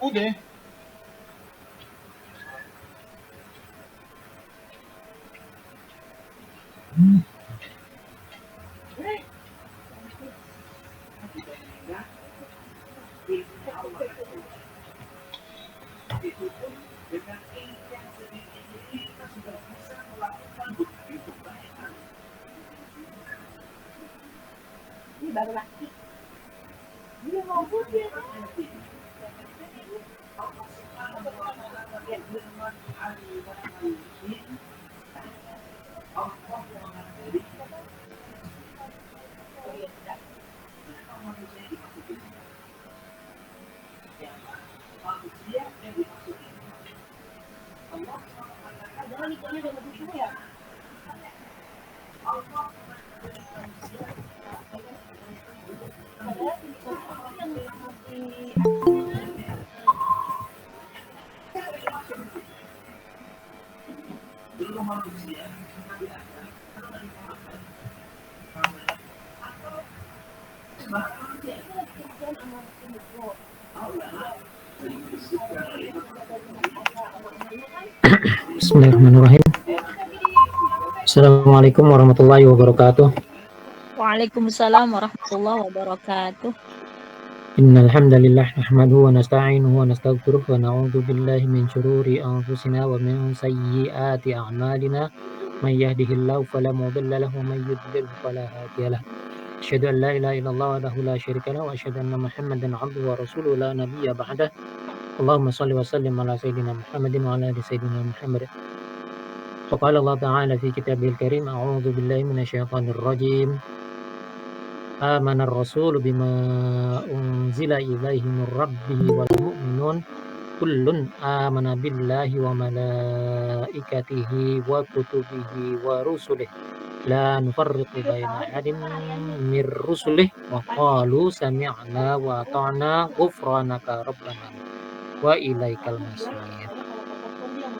Udah. Ini baru laki. Dia mau putih. Jangan ikutnya dengan itu ya. Bismillahirrahmanirrahim. Assalamualaikum warahmatullahi wabarakatuh. Waalaikumsalam warahmatullahi wabarakatuh. Innal hamdalillah nahmaduhu wa nasta'inuhu wa nastaghfiruh wa na'udzu billahi min shururi anfusina wa min sayyiati a'malina. May yahdihillahu fala mudilla lahu wa may yudlil fala hadiya lahu. Asyhadu an la ilaha illallah wahdahu la syarika lahu wa asyhadu anna Muhammadan 'abduhu wa rasuluhu la nabiyya ba'dah. Allahumma shalli wa sallim ala sayyidina Muhammadin wa ala ali sayyidina Muhammad. وقال الله تعالى في كتابه الكريم أعوذ بالله من الشيطان الرجيم آمن الرسول بما أنزل إليه من ربه والمؤمنون كل آمن بالله وملائكته وكتبه ورسله لا نفرق بين أحد من رسله وقالوا سمعنا وأطعنا غفرانك ربنا وإليك المصير.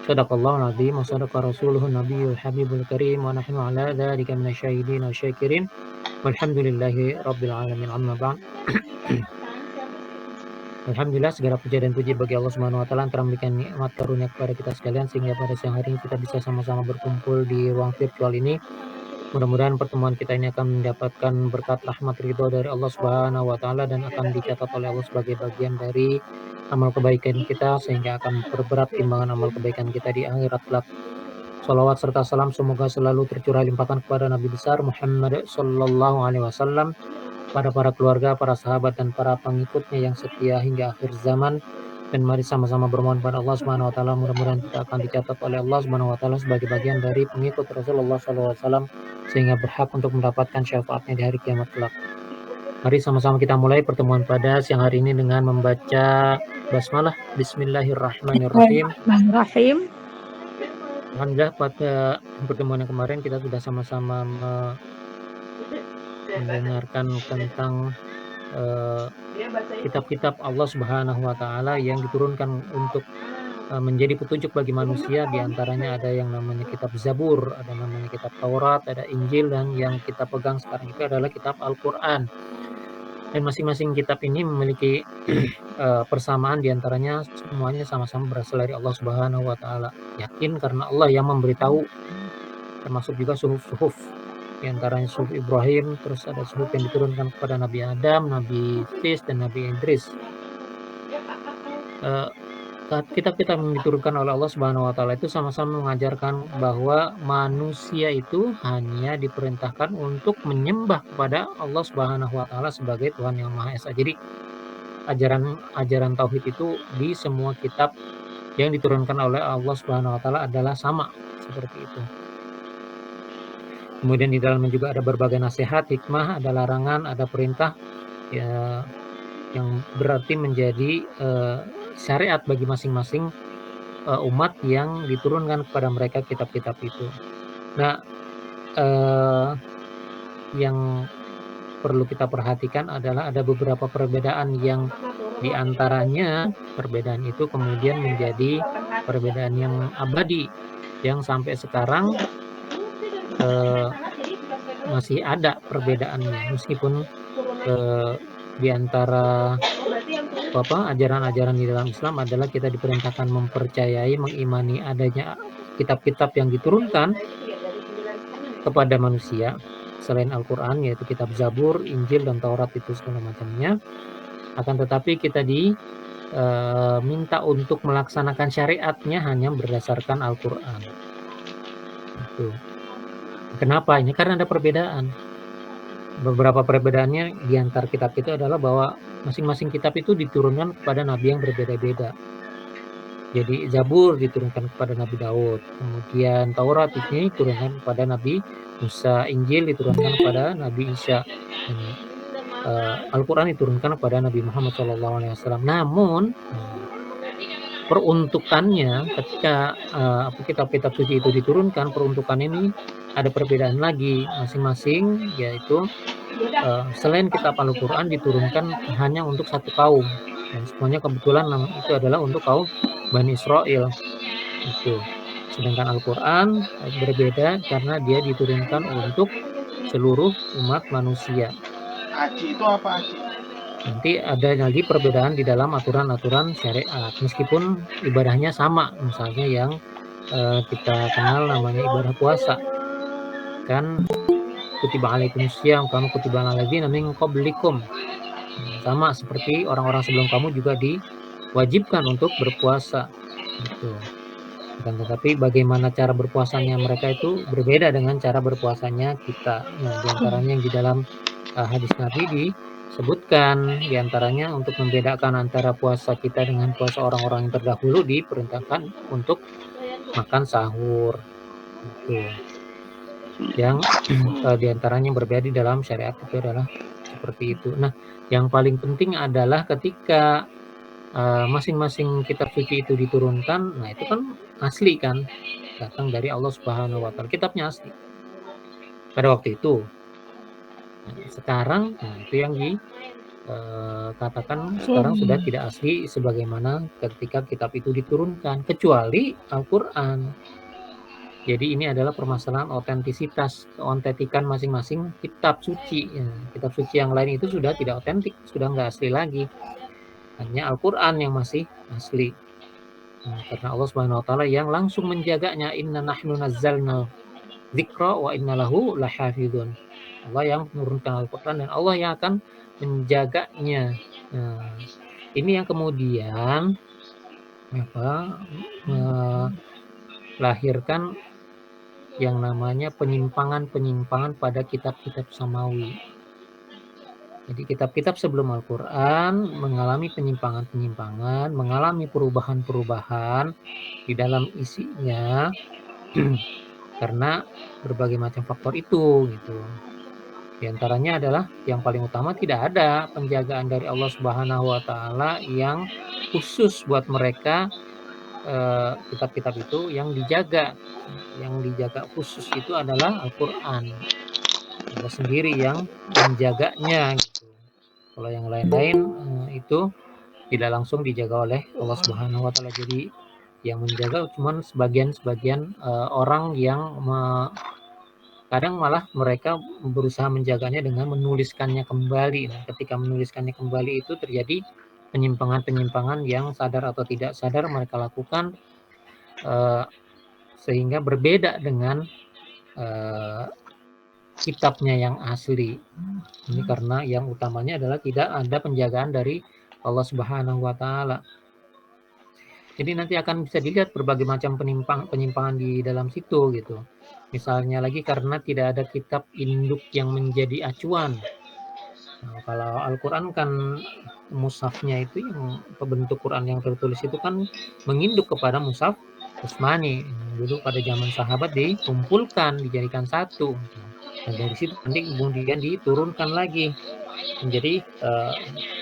Sadaqallahul azim wa sadaqa rasuluhun nabiyul habibul karim wa nahnu ala dzalika minasyahidin wa syakirin walhamdulillahi rabbil alamin amma ba'd. Alhamdulillah, segala puja dan puji bagi Allah Subhanahu wa taala yang telah memberikan nikmat karunia kepada kita sekalian sehingga pada siang hari ini kita bisa sama-sama berkumpul di ruang virtual ini. Mudah-mudahan pertemuan kita ini akan mendapatkan berkat rahmat ridho dari Allah Subhanahu wa taala dan akan dicatat oleh Allah sebagai bagian dari amal kebaikan kita sehingga akan berberat timbangan amal kebaikan kita di akhirat kelak. Salawat serta salam semoga selalu tercurah limpahkan kepada Nabi besar Muhammad sallallahu alaihi wasallam, pada para keluarga, para sahabat dan para pengikutnya yang setia hingga akhir zaman. Dan mari sama-sama bermohon pada Allah Subhanahu wa taala mudah-mudahan kita akan dicatat oleh Allah Subhanahu wa taala sebagai bagian dari pengikut Rasulullah sallallahu alaihi wasallam sehingga berhak untuk mendapatkan syafaatnya di hari kiamat kelak. Mari sama-sama kita mulai pertemuan pada siang hari ini dengan membaca basmalah. Bismillahirrahmanirrahim. Bismillahirrahmanirrahim. Alhamdulillah, pada pertemuan yang kemarin kita sudah sama-sama mendengarkan tentang kitab-kitab Allah Subhanahu wa taala yang diturunkan untuk menjadi petunjuk bagi manusia. Di antaranya ada yang namanya kitab Zabur, ada namanya kitab Taurat, ada Injil, dan yang kita pegang sekarang itu adalah kitab Al-Qur'an. Dan masing-masing kitab ini memiliki persamaan, di antaranya semuanya sama-sama berasal dari Allah Subhanahu wa taala. Yakin karena Allah yang memberitahu, termasuk juga suhuf-suhuf. Di antaranya suhuf Ibrahim, terus ada suhuf yang diturunkan kepada Nabi Adam, Nabi Sis, dan Nabi Idris. Kitab-kitab yang diturunkan oleh Allah Subhanahu wa taala itu sama-sama mengajarkan bahwa manusia itu hanya diperintahkan untuk menyembah kepada Allah Subhanahu wa taala sebagai Tuhan yang Maha Esa. Jadi ajaran tauhid itu di semua kitab yang diturunkan oleh Allah Subhanahu wa taala adalah sama seperti itu. Kemudian di dalamnya juga ada berbagai nasihat, hikmah, ada larangan, ada perintah ya, yang berarti menjadi syariat bagi masing-masing umat yang diturunkan kepada mereka kitab-kitab itu. Nah, yang perlu kita perhatikan adalah ada beberapa perbedaan yang diantaranya perbedaan itu kemudian menjadi perbedaan yang abadi, yang sampai sekarang masih ada perbedaannya, meskipun di antara ajaran-ajaran di dalam Islam adalah kita diperintahkan mempercayai, mengimani adanya kitab-kitab yang diturunkan kepada manusia selain Al-Quran, yaitu kitab Zabur, Injil, dan Taurat itu segala macamnya. Akan tetapi kita minta untuk melaksanakan syariatnya hanya berdasarkan Al-Quran. Itu. Kenapa? Ini karena ada perbedaan. Beberapa perbedaannya di antara kitab itu adalah bahwa masing-masing kitab itu diturunkan kepada nabi yang berbeda-beda. Jadi Zabur diturunkan kepada Nabi Daud, kemudian Taurat ini diturunkan kepada Nabi Musa, Injil diturunkan kepada Nabi Isa, dan Al-Quran diturunkan kepada Nabi Muhammad SAW. Namun peruntukannya ketika kitab-kitab suci itu diturunkan, peruntukan ini ada perbedaan lagi masing-masing, yaitu selain kitab Al-Quran diturunkan hanya untuk satu kaum, dan semuanya kebetulan itu adalah untuk kaum Bani Israel. Itu. Sedangkan Al-Quran berbeda karena dia diturunkan untuk seluruh umat manusia. Aji itu apa aji? Nanti ada lagi perbedaan di dalam aturan-aturan syariat, meskipun ibadahnya sama. Misalnya yang kita kenal namanya ibadah puasa, kan kutiba alaikumusiyam kama kutiba alal ladzina min qablikum, sama seperti orang-orang sebelum kamu juga diwajibkan untuk berpuasa gitu. Dan tetapi bagaimana cara berpuasanya mereka itu berbeda dengan cara berpuasanya kita. Nah, diantaranya yang di dalam hadis Nabi disebutkan, diantaranya untuk membedakan antara puasa kita dengan puasa orang-orang yang terdahulu diperintahkan untuk makan sahur. Gitu. Yang diantaranya berbeda di dalam syariat itu adalah seperti itu. Nah, yang paling penting adalah ketika masing-masing kitab suci itu diturunkan, nah itu kan asli kan, datang dari Allah Subhanahu wa Ta'ala, kitabnya asli pada waktu itu. Nah, sekarang itu yang dikatakan sekarang sudah tidak asli sebagaimana ketika kitab itu diturunkan, kecuali Al-Quran. Jadi ini adalah permasalahan otentisitas, keotentikan masing-masing kitab suci. Ya, kitab suci yang lain itu sudah tidak otentik, sudah nggak asli lagi. Hanya Al-Quran yang masih asli. Nah, karena Allah Subhanahu wa Ta'ala yang langsung menjaganya, inna nahnu nazzalna dzikra wa inna lahu lahafidun. Allah yang menurunkan Al-Quran dan Allah yang akan menjaganya. Nah, ini yang kemudian melahirkan yang namanya penyimpangan-penyimpangan pada kitab-kitab samawi. Jadi kitab-kitab sebelum Al-Quran mengalami penyimpangan-penyimpangan, mengalami perubahan-perubahan di dalam isinya karena berbagai macam faktor itu gitu. Di antaranya adalah yang paling utama tidak ada penjagaan dari Allah Subhanahu wa Ta'ala yang khusus buat mereka. Kitab-kitab itu yang dijaga khusus itu adalah Al-Quran. Allah sendiri yang menjaganya gitu. Kalau yang lain-lain itu tidak langsung dijaga oleh Allah Subhanahu wa Ta'ala. Jadi yang menjaga cuma sebagian orang yang kadang malah mereka berusaha menjaganya dengan menuliskannya kembali. Nah, ketika menuliskannya kembali itu terjadi penyimpangan-penyimpangan yang sadar atau tidak sadar mereka lakukan, sehingga berbeda dengan kitabnya yang asli. Ini karena yang utamanya adalah tidak ada penjagaan dari Allah Subhanahu wa Ta'ala. Jadi nanti akan bisa dilihat berbagai macam penyimpangan di dalam situ gitu. Misalnya lagi karena tidak ada kitab induk yang menjadi acuan. Nah, kalau Al-Quran kan mushafnya itu yang bentuk Quran yang tertulis itu kan menginduk kepada mushaf Utsmani. Dulu pada zaman sahabat dikumpulkan, dijadikan satu. Nah, dari situ nanti kemudian diturunkan lagi menjadi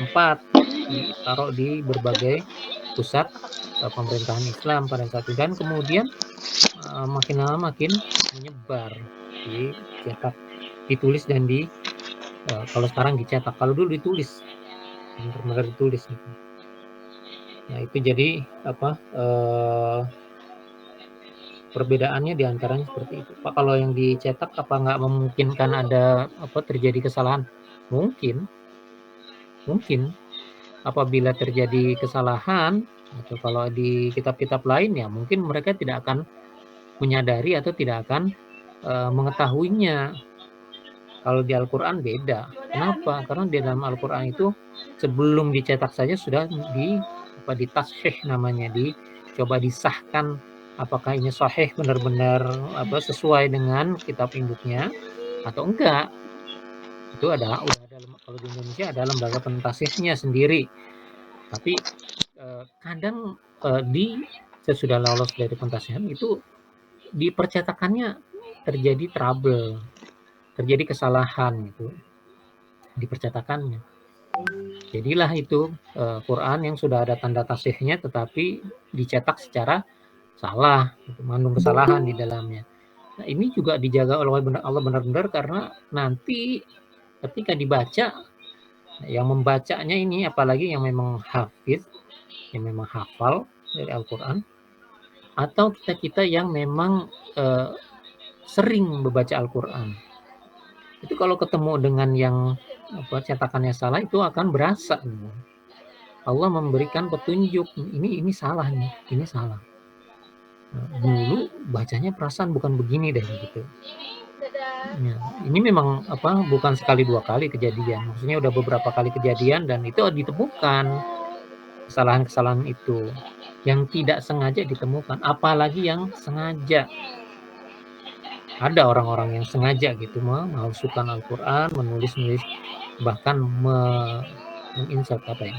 4, ditaruh di berbagai pusat pemerintahan Islam pada saat itu, dan kemudian makin lama makin menyebar, dicetak, ditulis dan kalau sekarang dicetak, kalau dulu ditulis, benar-benar ditulis gitu. Nah itu jadi perbedaannya diantaranya seperti itu. Pak, kalau yang dicetak apa nggak memungkinkan ada terjadi kesalahan? Mungkin, apabila terjadi kesalahan atau kalau di kitab-kitab lain ya mungkin mereka tidak akan menyadari atau tidak akan mengetahuinya. Kalau di Al-Quran beda. Kenapa? Karena di dalam Al-Quran itu sebelum dicetak saja sudah ditashih namanya, dicoba disahkan apakah ini sahih benar-benar sesuai dengan kitab induknya atau enggak. Itu udah ada, kalau di Indonesia ada lembaga pentasihnya sendiri. Tapi kadang sesudah lolos dari pentasihan itu di percetakannya terjadi trouble, terjadi kesalahan gitu di percetakannya. Jadilah itu Quran yang sudah ada tanda tasihnya tetapi dicetak secara salah, mengandung kesalahan di dalamnya. Nah, ini juga dijaga oleh Allah benar-benar karena nanti ketika dibaca, yang membacanya ini apalagi yang memang hafiz, yang memang hafal dari Al-Quran, atau kita yang memang sering membaca Al-Quran, itu kalau ketemu dengan yang cetakannya salah itu akan berasa. Allah memberikan petunjuk, ini salah nih, ini salah. Dulu bacanya perasaan bukan begini deh gitu. Ya, ini memang bukan sekali dua kali kejadian, maksudnya udah beberapa kali kejadian dan itu ditemukan kesalahan-kesalahan itu yang tidak sengaja ditemukan, apalagi yang sengaja. Ada orang-orang yang sengaja gitu memalsukan Al-Quran, menulis bahkan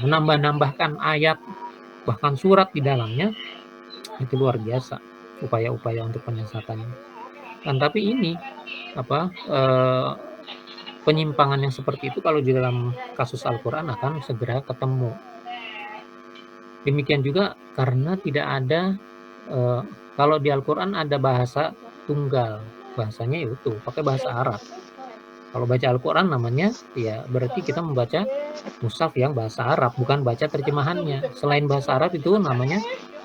menambah-nambahkan ayat bahkan surat di dalamnya. Itu luar biasa upaya-upaya untuk penyesatan. Dan tapi ini penyimpangan yang seperti itu kalau di dalam kasus Al-Quran akan segera ketemu. Demikian juga karena tidak ada kalau di Al-Quran ada bahasa tunggal, bahasanya itu pakai bahasa Arab. Kalau baca Al-Quran namanya ya berarti kita membaca mushaf yang bahasa Arab, bukan baca terjemahannya. Selain bahasa Arab itu namanya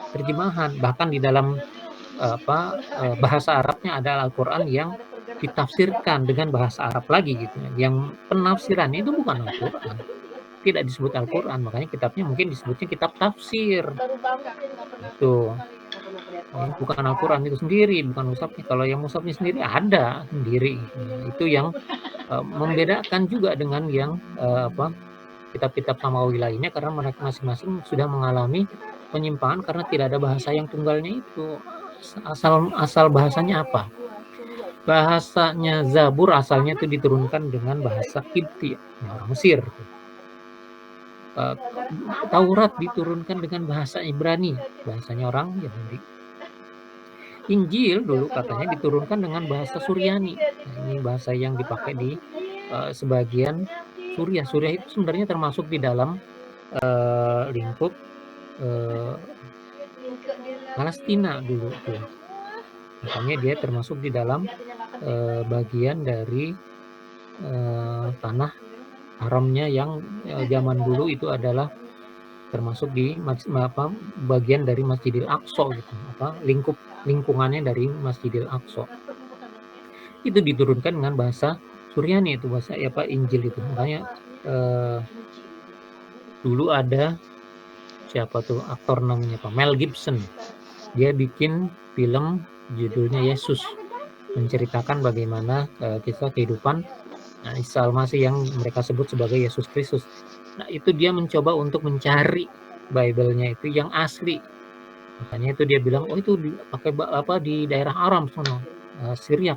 terjemahan. Bahkan di dalam bahasa Arabnya ada Al-Quran yang ditafsirkan dengan bahasa Arab lagi gitu. Yang penafsirannya itu bukan Al-Quran, tidak disebut Al-Quran, makanya kitabnya mungkin disebutnya kitab tafsir. Itu bukan Al-Quran itu sendiri, bukan mushafnya. Kalau yang mushafnya sendiri ada sendiri. Itu yang membedakan juga dengan yang kitab-kitab samawi lainnya, karena mereka masing-masing sudah mengalami penyimpangan karena tidak ada bahasa yang tunggalnya itu. Asal bahasanya apa? Bahasanya Zabur asalnya itu diturunkan dengan bahasa Qibti, orang Mesir. Taurat diturunkan dengan bahasa Ibrani, bahasanya orang Yahudi. Injil dulu katanya diturunkan dengan bahasa Suryani. Nah, ini bahasa yang dipakai di sebagian Suriah. Suriah itu sebenarnya termasuk di dalam lingkup Palestina dulu tuh. Makanya dia termasuk di dalam bagian dari tanah haramnya yang zaman dulu itu adalah termasuk di bagian dari Masjidil Aqsa gitu, lingkungannya dari Masjidil Aqsa. Itu diturunkan dengan bahasa Suryani, itu bahasa Injil itu. Makanya dulu ada siapa tuh aktor namanya Mel Gibson, dia bikin film judulnya Yesus, menceritakan bagaimana kisah kehidupan Isa Al-Masih yang mereka sebut sebagai Yesus Kristus. Nah, itu dia mencoba untuk mencari Bible-nya itu yang asli. Makanya itu dia bilang, oh itu pakai di daerah Aram sana, Syria.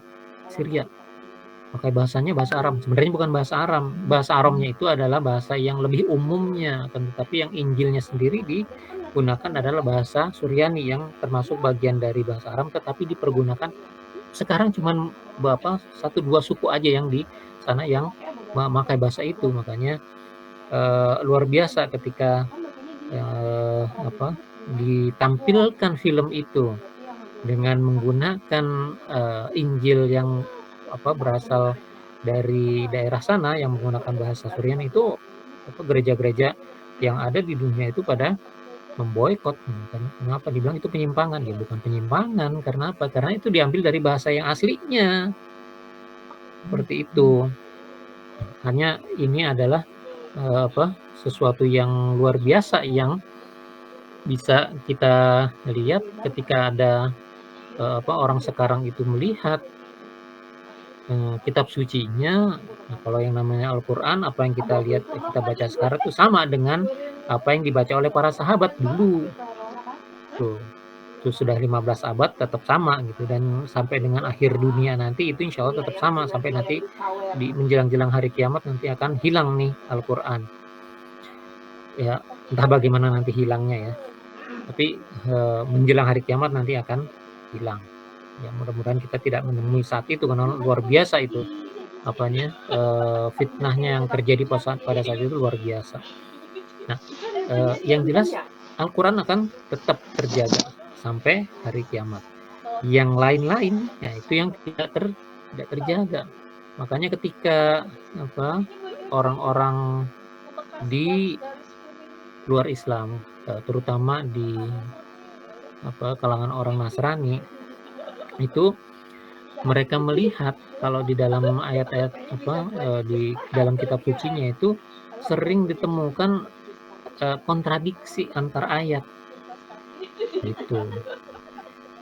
Pakai bahasanya bahasa Aram. Sebenarnya bukan bahasa Aram. Bahasa Aramnya itu adalah bahasa yang lebih umumnya, tetapi yang Injilnya sendiri digunakan adalah bahasa Suryani yang termasuk bagian dari bahasa Aram, tetapi dipergunakan sekarang cuma 1-2 suku aja yang di sana yang memakai bahasa itu. Makanya luar biasa ketika ditampilkan film itu dengan menggunakan Injil yang berasal dari daerah sana yang menggunakan bahasa Suryani, itu gereja-gereja yang ada di dunia itu pada memboikot. Kenapa dibilang itu penyimpangan? Ya bukan penyimpangan, karena apa? Karena itu diambil dari bahasa yang aslinya. Seperti itu. Hanya ini adalah sesuatu yang luar biasa yang bisa kita lihat ketika ada orang sekarang itu melihat kitab sucinya. Nah, kalau yang namanya Al-Quran, apa yang kita lihat, kita baca sekarang itu sama dengan apa yang dibaca oleh para sahabat dulu. Tuh, itu sudah 15 abad tetap sama gitu, dan sampai dengan akhir dunia nanti itu insya Allah tetap sama, sampai nanti di menjelang-jelang hari kiamat nanti akan hilang nih Al-Quran. Ya, entah bagaimana nanti hilangnya ya, tapi menjelang hari kiamat nanti akan hilang. Ya, mudah-mudahan kita tidak menemui saat itu, karena luar biasa itu fitnahnya yang terjadi pada saat itu luar biasa. Nah, yang jelas Al-Quran akan tetap terjaga sampai hari kiamat. Yang lain-lain, ya itu yang tidak terjaga. Makanya ketika orang-orang di luar Islam, terutama di kalangan orang Nasrani, itu mereka melihat kalau di dalam ayat-ayat di dalam kitab sucinya itu sering ditemukan kontradiksi antar ayat. Itu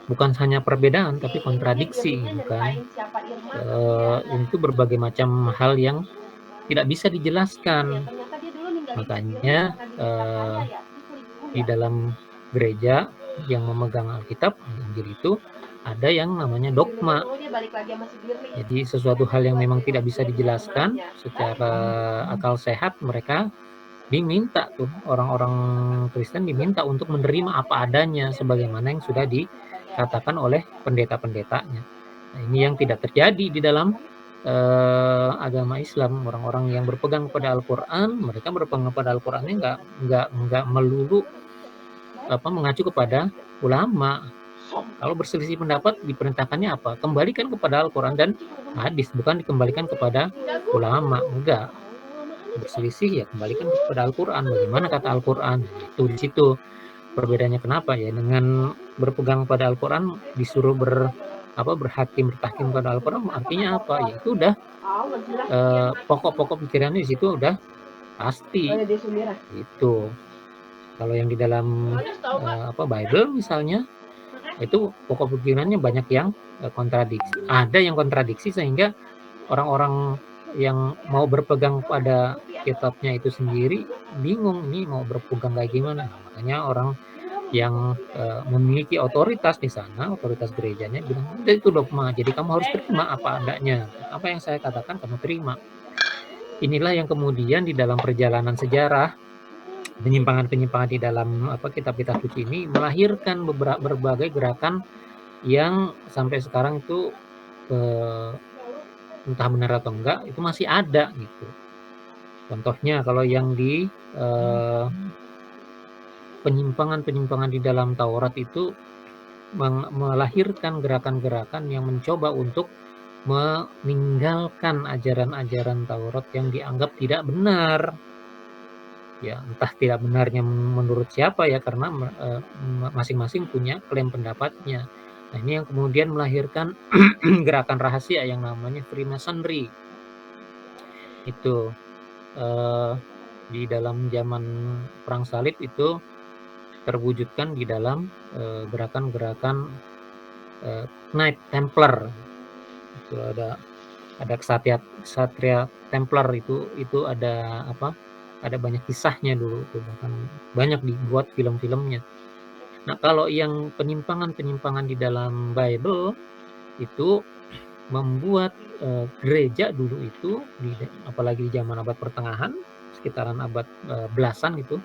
bukan hanya perbedaan tapi kontradiksi, kan? Itu berbagai macam hal yang tidak bisa dijelaskan. Makanya di dalam gereja yang memegang Alkitab, Injil itu ada yang namanya dogma. Jadi sesuatu hal yang memang tidak bisa dijelaskan secara akal sehat, mereka diminta tuh, orang-orang Kristen diminta untuk menerima apa adanya sebagaimana yang sudah dikatakan oleh pendeta-pendetanya. Nah, ini yang tidak terjadi di dalam agama Islam. Orang-orang yang berpegang kepada Al-Quran, mereka berpegang kepada Al-Qurannya nggak melulu mengacu kepada ulama. Kalau berselisih pendapat, diperintahkannya apa? Kembalikan kepada Al-Quran dan hadis, bukan dikembalikan kepada ulama. Enggak. Berselisih ya kembalikan kepada Al-Quran. Bagaimana kata Al-Quran? Itu di situ perbedaannya. Kenapa ya? Dengan berpegang pada Al-Quran disuruh bertahkim pada Al-Quran, artinya apa? Ya itu udah pokok-pokok pikirannya di situ udah pasti. Itu. Kalau yang di dalam Bible misalnya, itu pokok pikirannya banyak yang kontradiksi. Ada yang kontradiksi sehingga orang-orang yang mau berpegang pada kitabnya itu sendiri bingung ini mau berpegang kayak gimana. Makanya orang yang memiliki otoritas di sana, otoritas gerejanya bilang, itu dogma, jadi kamu harus terima apa adanya. Apa yang saya katakan kamu terima. Inilah yang kemudian di dalam perjalanan sejarah, penyimpangan-penyimpangan di dalam kitab-kitab suci ini melahirkan berbagai gerakan yang sampai sekarang itu entah benar atau enggak itu masih ada gitu. Contohnya kalau yang di penyimpangan-penyimpangan di dalam Taurat itu melahirkan gerakan-gerakan yang mencoba untuk meninggalkan ajaran-ajaran Taurat yang dianggap tidak benar. Ya, entah tidak benarnya menurut siapa ya, karena masing-masing punya klaim pendapatnya. Nah, ini yang kemudian melahirkan gerakan rahasia yang namanya Freemasonry. Itu di dalam zaman Perang Salib itu terwujudkan di dalam gerakan-gerakan Knight Templar. Itu ada Ksatria Templar, itu ada ada banyak kisahnya dulu tuh, bahkan banyak dibuat film-filmnya. Nah, kalau yang penyimpangan-penyimpangan di dalam Bible itu membuat gereja dulu itu apalagi di zaman abad pertengahan, sekitaran abad belasan itu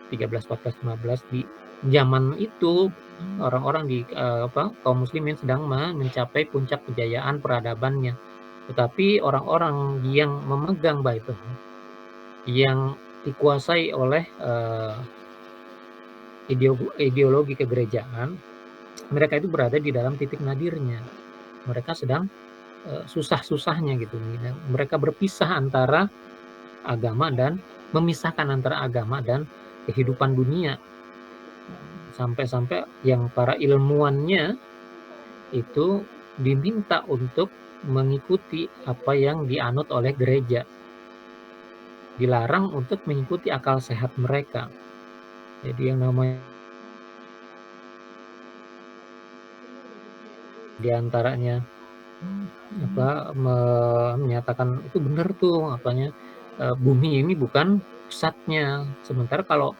13, 14, 15, di zaman itu orang-orang di kaum muslimin sedang mencapai puncak kejayaan peradabannya. Tetapi orang-orang yang memegang Bible yang dikuasai oleh ideologi kegerejaan, mereka itu berada di dalam titik nadirnya. Mereka sedang susah-susahnya gitu. Mereka berpisah antara agama dan memisahkan antara agama dan kehidupan dunia. Sampai-sampai yang para ilmuwannya itu diminta untuk mengikuti apa yang dianut oleh gereja. dilarang untuk mengikuti akal sehat mereka. Jadi yang namanya di antaranya menyatakan itu benar tuh bumi ini bukan pusatnya. Sementara kalau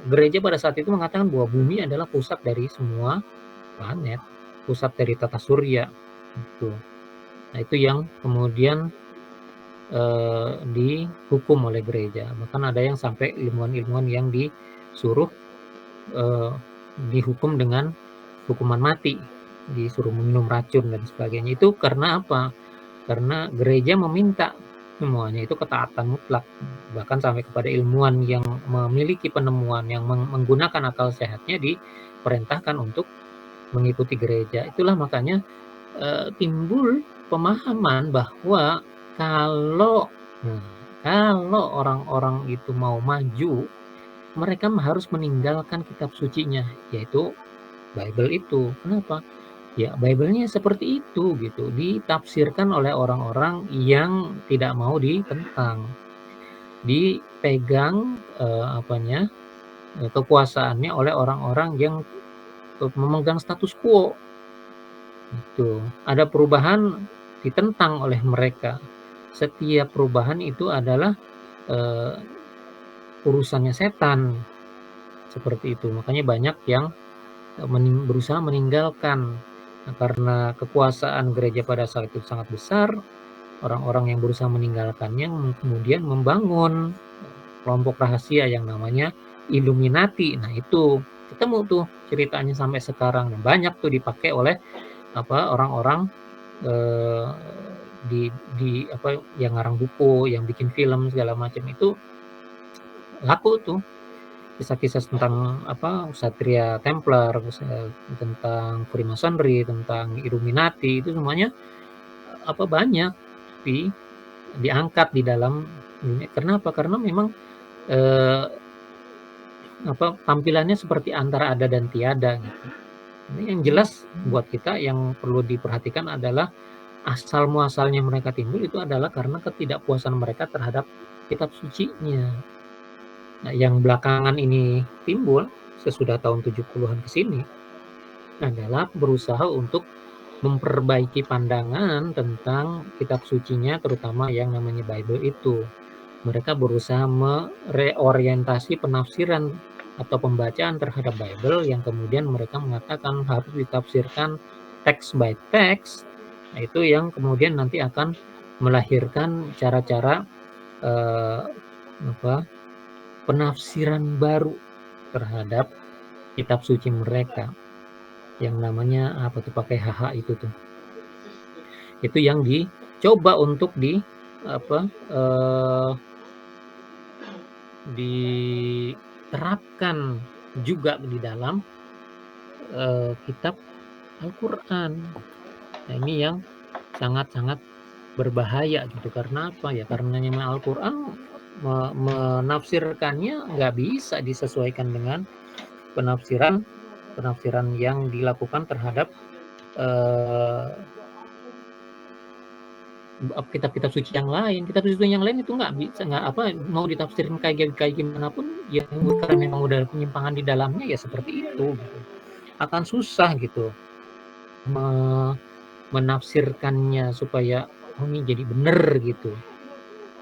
gereja pada saat itu mengatakan bahwa bumi adalah pusat dari semua planet, pusat dari tata surya gitu. Nah, itu yang kemudian dihukum oleh gereja. Bahkan ada yang sampai ilmuwan-ilmuwan yang disuruh dihukum dengan hukuman mati, disuruh minum racun dan sebagainya. Itu karena apa? Karena gereja meminta semuanya itu ketaatan mutlak, bahkan sampai kepada ilmuwan yang memiliki penemuan yang menggunakan akal sehatnya diperintahkan untuk mengikuti gereja. Itulah makanya timbul pemahaman bahwa kalau orang-orang itu mau maju, mereka harus meninggalkan kitab sucinya, yaitu Bible itu. Kenapa? Ya, Bible-nya seperti itu gitu, ditafsirkan oleh orang-orang yang tidak mau ditentang, dipegang kekuasaannya oleh orang-orang yang memegang status quo. Itu ada perubahan ditentang oleh mereka. Setiap perubahan itu adalah urusannya setan, seperti itu. Makanya banyak yang berusaha meninggalkan. Nah, karena kekuasaan gereja pada saat itu sangat besar, orang-orang yang berusaha meninggalkannya kemudian membangun kelompok rahasia yang namanya Illuminati. Nah, itu ketemu tuh ceritanya sampai sekarang, dan banyak tuh dipakai oleh orang-orang yang ngarang buku, yang bikin film segala macam, itu laku tuh kisah-kisah tentang Ksatria Templar, tentang Freemasonry, tentang Illuminati, itu semuanya banyak diangkat di dalam ini. Kenapa? Karena memang tampilannya seperti antara ada dan tiada gitu. Ini yang jelas buat kita yang perlu diperhatikan adalah asal muasalnya mereka timbul itu adalah karena ketidakpuasan mereka terhadap kitab sucinya. Nah, yang belakangan ini timbul sesudah tahun 70-an ke sini adalah berusaha untuk memperbaiki pandangan tentang kitab sucinya, terutama yang namanya Bible itu. Mereka berusaha mereorientasi penafsiran atau pembacaan terhadap Bible yang kemudian mereka mengatakan harus ditafsirkan text by text. Nah, itu yang kemudian nanti akan melahirkan cara-cara penafsiran baru terhadap kitab suci mereka yang namanya pakai HH itu tuh. Itu yang dicoba untuk diterapkan juga di dalam kitab Al-Quran. Nah, ini yang sangat-sangat berbahaya gitu. Karena apa ya? Karena Al-Quran menafsirkannya nggak bisa disesuaikan dengan penafsiran yang dilakukan terhadap kitab-kitab suci yang lain. Kitab suci yang lain itu nggak mau ditafsirin kayak gimana pun ya, karena memang udah penyimpangan di dalamnya ya seperti itu gitu. Akan susah gitu menafsirkannya supaya ini jadi benar gitu.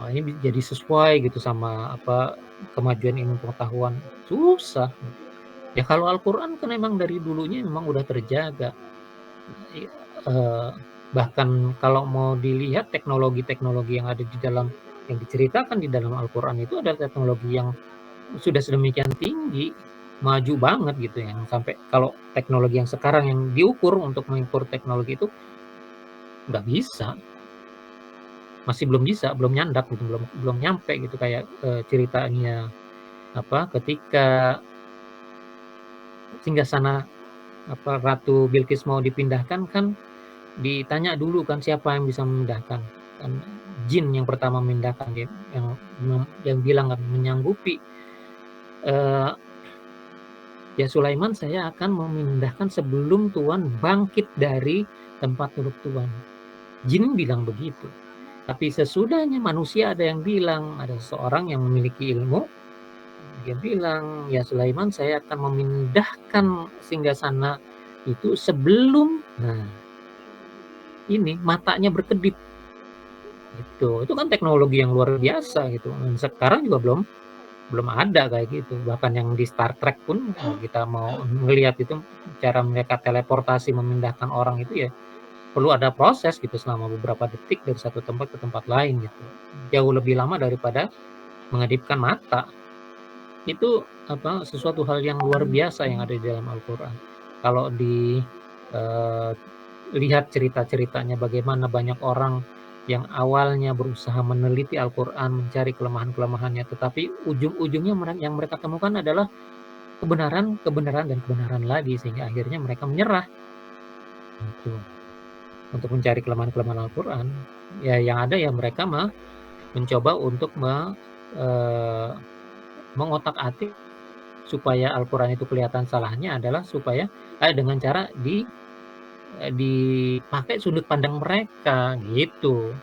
Ini jadi sesuai gitu sama kemajuan ilmu pengetahuan. Susah. Ya kalau Al-Quran kan memang dari dulunya memang udah terjaga. Bahkan kalau mau dilihat teknologi-teknologi yang ada di dalam, yang diceritakan di dalam Al-Quran itu adalah teknologi yang sudah sedemikian tinggi, maju banget gitu, yang sampai kalau teknologi yang sekarang yang diukur untuk mengukur teknologi itu nggak bisa, masih belum bisa, belum nyandak gitu, belum nyampe gitu. Kayak ceritanya ketika singgasana Ratu Bilqis mau dipindahkan kan ditanya dulu kan siapa yang bisa memindahkan, kan jin yang pertama memindahkan, yang bilang kan menyanggupi, ya Sulaiman, saya akan memindahkan sebelum Tuhan bangkit dari tempat duduk Tuhan. Jin bilang begitu. Tapi sesudahnya manusia ada yang bilang, ada seseorang yang memiliki ilmu, dia bilang, "Ya Sulaiman, saya akan memindahkan singgasana itu sebelum ini matanya berkedip." Gitu. Itu kan teknologi yang luar biasa gitu. Dan sekarang juga belum ada kayak gitu. Bahkan yang di Star Trek pun kalau kita mau ngelihat itu cara mereka teleportasi memindahkan orang itu ya perlu ada proses gitu selama beberapa detik dari satu tempat ke tempat lain gitu. Jauh lebih lama daripada mengedipkan mata. Itu sesuatu hal yang luar biasa yang ada di dalam Al-Qur'an. Kalau lihat cerita-ceritanya bagaimana banyak orang yang awalnya berusaha meneliti Al-Qur'an, mencari kelemahan-kelemahannya, tetapi ujung-ujungnya yang mereka temukan adalah kebenaran, kebenaran, dan kebenaran lagi, sehingga akhirnya mereka menyerah gitu. Untuk mencari kelemahan-kelemahan Al-Qur'an, ya yang ada ya mereka mencoba untuk mengotak-atik supaya Al-Qur'an itu kelihatan salahnya adalah supaya dengan cara dipakai sudut pandang mereka gitu.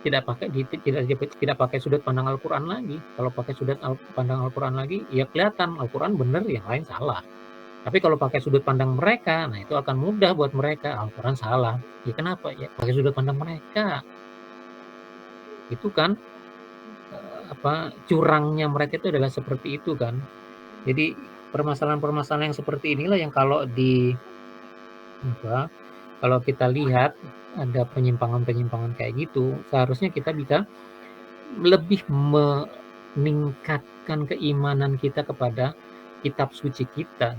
Tidak pakai sudut pandang Al-Qur'an lagi. Kalau pakai sudut pandang Al-Qur'an lagi, ya kelihatan Al-Qur'an benar, yang lain salah. Tapi kalau pakai sudut pandang mereka, nah itu akan mudah buat mereka, Al-Qur'an salah. Ya kenapa? Ya pakai sudut pandang mereka. Itu kan curangnya mereka itu adalah seperti itu kan. Jadi permasalahan-permasalahan yang seperti inilah yang kalau kalau kita lihat ada penyimpangan-penyimpangan kayak gitu, seharusnya kita bisa lebih meningkatkan keimanan kita kepada kitab suci kita.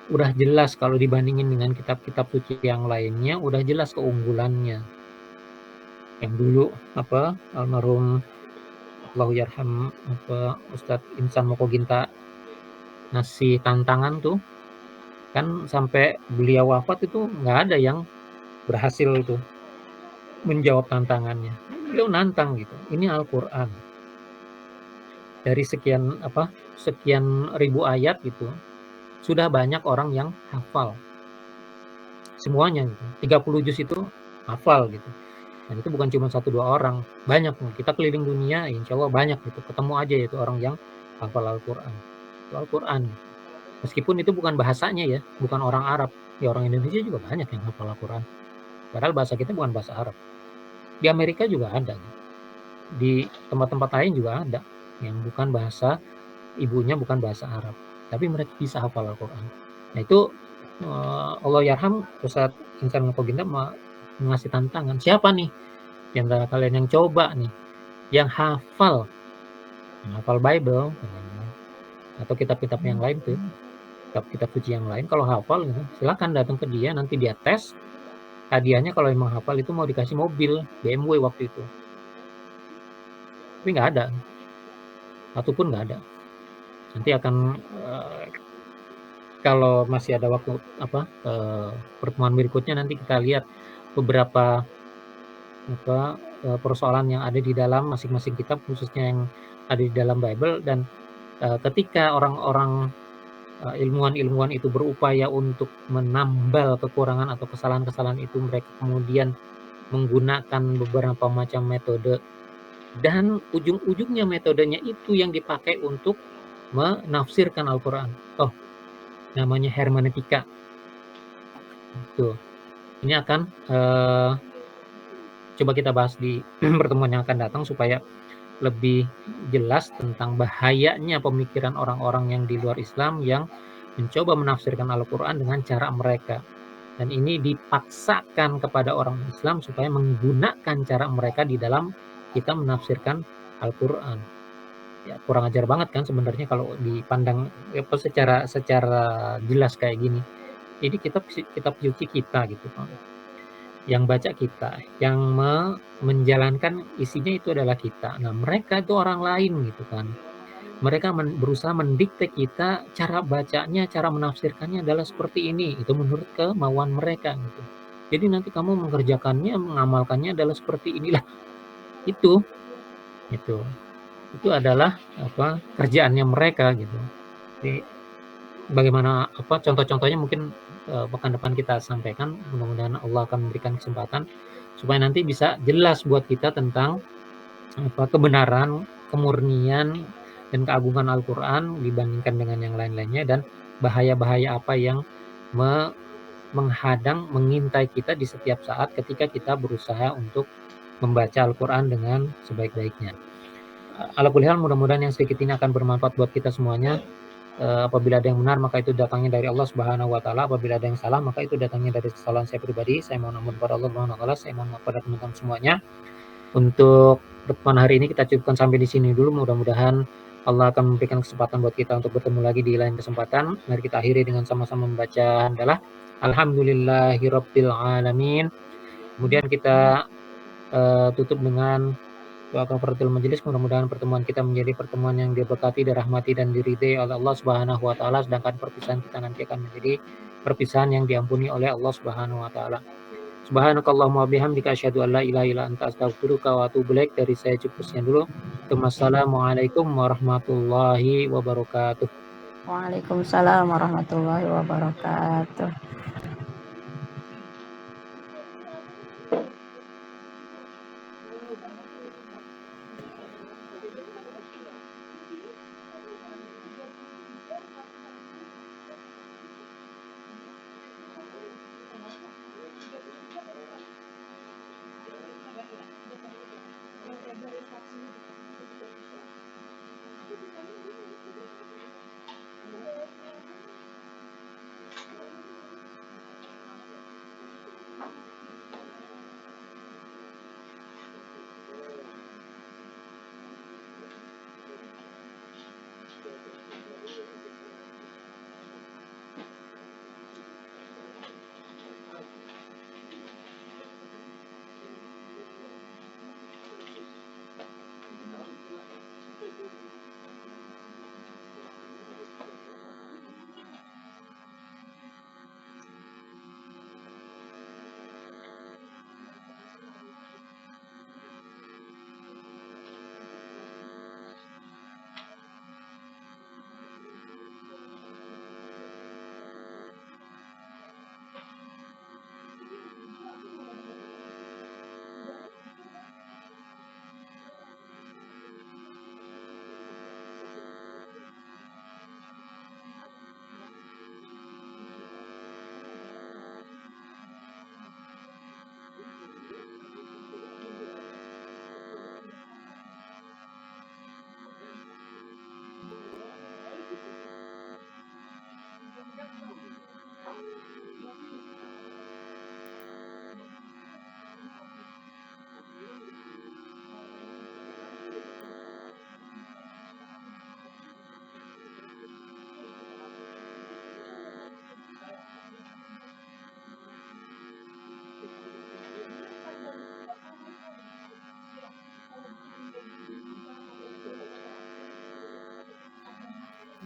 Udah jelas kalau dibandingin dengan kitab-kitab suci yang lainnya, udah jelas keunggulannya. Yang dulu almarhum Allahyarham Ustadz Insan Mokoginta ngasih tantangan tuh, kan sampai beliau wafat itu nggak ada yang berhasil itu menjawab tantangannya. Beliau nantang gitu. Ini Al-Qur'an. Dari sekian ribu ayat gitu, sudah banyak orang yang hafal. Semuanya gitu. 30 juz itu hafal gitu. Dan itu bukan cuma 1-2 orang, banyak. Kita keliling dunia, insya Allah banyak gitu. Ketemu aja itu orang yang hafal Al-Qur'an. Itu Al-Qur'an. Meskipun itu bukan bahasanya ya, bukan orang Arab. Ya orang Indonesia juga banyak yang hafal Al-Qur'an. Padahal bahasa kita bukan bahasa Arab. Di Amerika juga ada. Di tempat-tempat lain juga ada yang bukan bahasa ibunya, bukan bahasa Arab. Tapi mereka bisa hafal Al-Qur'an. Nah itu Allahyarham Ustadz Insan Mokoginta mengasih tantangan. Siapa nih di antara kalian yang coba nih, yang hafal Bible atau kitab-kitab yang lain tuh, kitab-kitab suci yang lain, kalau hafal gitu, silakan datang ke dia, nanti dia tes. Hadiahnya kalau memang hafal itu mau dikasih mobil BMW waktu itu. Tapi nggak ada, satupun nggak ada. Nanti akan kalau masih ada waktu pertemuan berikutnya, nanti kita lihat beberapa persoalan yang ada di dalam masing-masing kitab, khususnya yang ada di dalam Bible. Dan ketika orang-orang ilmuwan-ilmuwan itu berupaya untuk menambal kekurangan atau kesalahan-kesalahan itu, mereka kemudian menggunakan beberapa macam metode, dan ujung-ujungnya metodenya itu yang dipakai untuk menafsirkan Al-Qur'an. Namanya hermeneutika. Itu. Ini akan coba kita bahas di pertemuan yang akan datang supaya lebih jelas tentang bahayanya pemikiran orang-orang yang di luar Islam yang mencoba menafsirkan Al-Qur'an dengan cara mereka. Dan ini dipaksakan kepada orang Islam supaya menggunakan cara mereka di dalam kita menafsirkan Al-Qur'an. Ya kurang ajar banget kan sebenarnya kalau dipandang secara jelas kayak gini. Jadi kitab suci kita gitu kan. Yang baca kita, yang menjalankan isinya itu adalah kita. Nah, mereka itu orang lain gitu kan. Mereka berusaha mendikte kita, cara bacanya, cara menafsirkannya adalah seperti ini. Itu menurut kemauan mereka gitu. Jadi nanti kamu mengerjakannya, mengamalkannya adalah seperti inilah. Itu adalah kerjaannya mereka gitu. Jadi bagaimana contoh-contohnya mungkin pekan depan kita sampaikan. Mudah-mudahan Allah akan memberikan kesempatan supaya nanti bisa jelas buat kita tentang kebenaran, kemurnian, dan keagungan Al-Quran dibandingkan dengan yang lain-lainnya, dan bahaya-bahaya apa yang menghadang, mengintai kita di setiap saat ketika kita berusaha untuk membaca Al-Quran dengan sebaik-baiknya. Ala kulli hal, mudah-mudahan yang sedikit ini akan bermanfaat buat kita semuanya. Apabila ada yang benar maka itu datangnya dari Allah Subhanahu wa taala, apabila ada yang salah maka itu datangnya dari kesalahan saya pribadi. Saya mohon ampun kepada Allah Subhanahu wa taala, saya mohon maaf kepada teman-teman semuanya. Untuk pertemuan hari ini kita cukupkan sampai di sini dulu. Mudah-mudahan Allah akan memberikan kesempatan buat kita untuk bertemu lagi di lain kesempatan. Mari kita akhiri dengan sama-sama membaca hamdalah. Alhamdulillahirabbil alamin. Kemudian kita tutup dengan doa kafaratul majelis. Mudah-mudahan pertemuan kita menjadi pertemuan yang diberkati, dirahmati, dan diridai oleh Allah Subhanahu wa taala, sedangkan perpisahan kita nanti akan menjadi perpisahan yang diampuni oleh Allah Subhanahu wa taala. Subhanakallahumma bihamdika asyhadu an la ilaha illa anta astaghfiruka wa atubu ilaik. Dari saya cukup sekian dulu. Wassalamualaikum warahmatullahi wabarakatuh. Waalaikumsalam warahmatullahi wabarakatuh.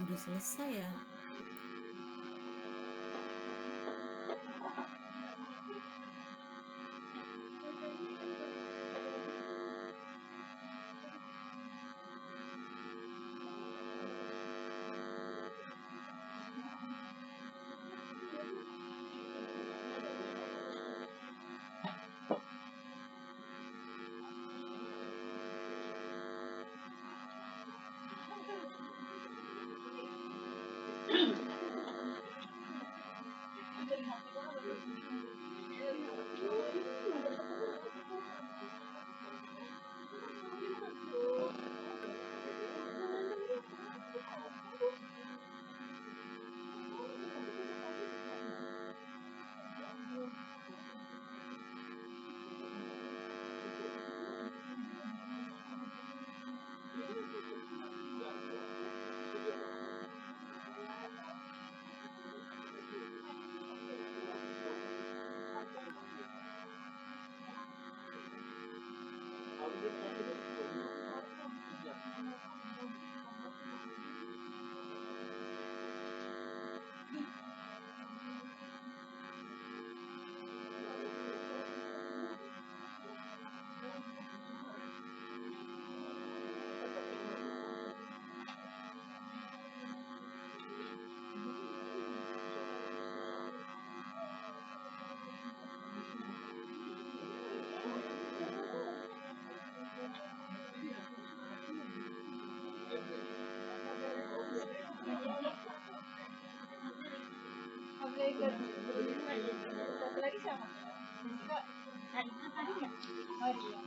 Udah selesai ya. Satu lagi siapa? Kak, tadi ya? Oh iya.